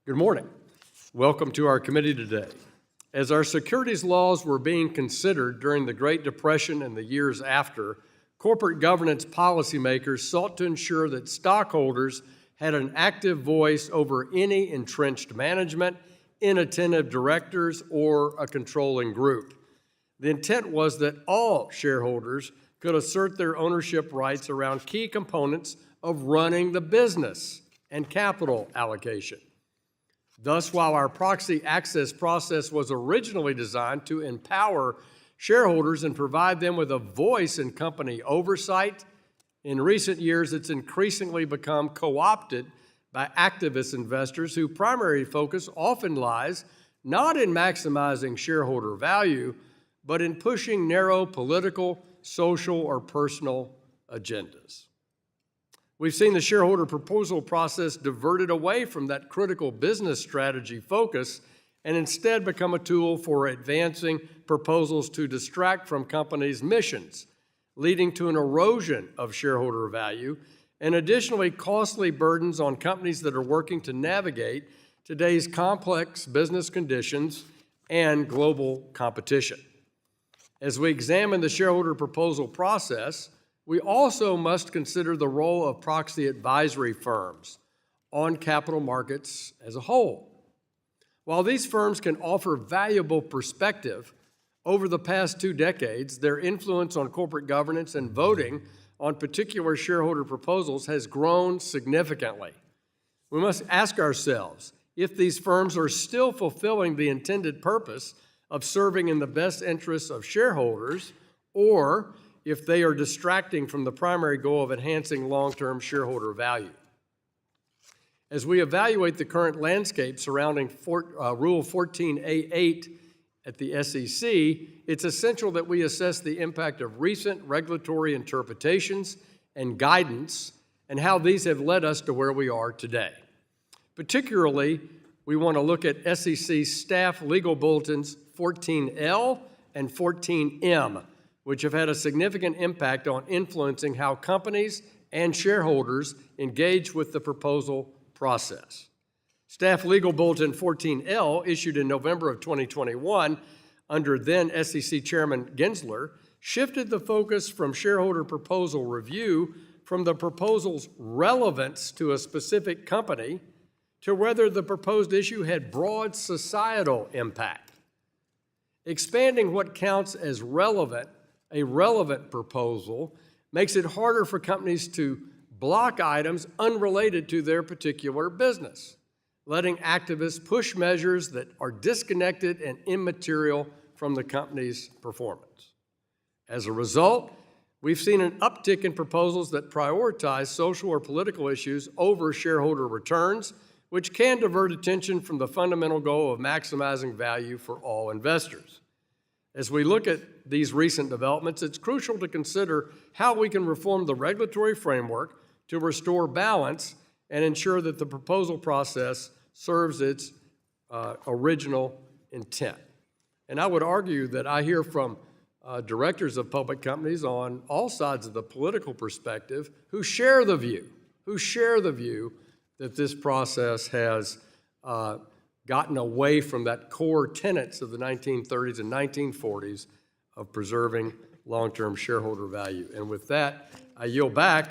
Good morning. Welcome to our committee today. As our securities laws were being considered during the Great Depression and the years after, corporate governance policymakers sought to ensure that stockholders had an active voice over any entrenched management, inattentive directors, or a controlling group. The intent was that all shareholders could assert their ownership rights around key components of running the business and capital allocation. Thus, while our proxy access process was originally designed to empower shareholders and provide them with a voice in company oversight, in recent years it's increasingly become co-opted by activist investors whose primary focus often lies not in maximizing shareholder value, but in pushing narrow political, social, or personal agendas. We've seen the shareholder proposal process diverted away from that critical business strategy focus and instead become a tool for advancing proposals to distract from companies' missions, leading to an erosion of shareholder value and additionally costly burdens on companies that are working to navigate today's complex business conditions and global competition. As we examine the shareholder proposal process, we also must consider the role of proxy advisory firms on capital markets as a whole. While these firms can offer valuable perspective, over the past 2 decades, their influence on corporate governance and voting on particular shareholder proposals has grown significantly. We must ask ourselves if these firms are still fulfilling the intended purpose of serving in the best interests of shareholders, or if they are distracting from the primary goal of enhancing long-term shareholder value. As we evaluate the current landscape surrounding Rule 14a-8 at the SEC, it's essential that we assess the impact of recent regulatory interpretations and guidance and how these have led us to where we are today. Particularly, we want to look at SEC staff legal bulletins 14L and 14M, which have had a significant impact on influencing how companies and shareholders engage with the proposal process. Staff Legal Bulletin 14L, issued in November of 2021 under then SEC Chairman Gensler, shifted the focus from shareholder proposal review from the proposal's relevance to a specific company to whether the proposed issue had broad societal impact. Expanding what counts as a relevant proposal makes it harder for companies to block items unrelated to their particular business, letting activists push measures that are disconnected and immaterial from the company's performance. As a result, we've seen an uptick in proposals that prioritize social or political issues over shareholder returns, which can divert attention from the fundamental goal of maximizing value for all investors. As we look at these recent developments, it's crucial to consider how we can reform the regulatory framework to restore balance and ensure that the proposal process serves its original intent. And I would argue that I hear from directors of public companies on all sides of the political perspective who share the view that this process has gotten away from that core tenets of the 1930s and 1940s of preserving long-term shareholder value. And with that, I yield back.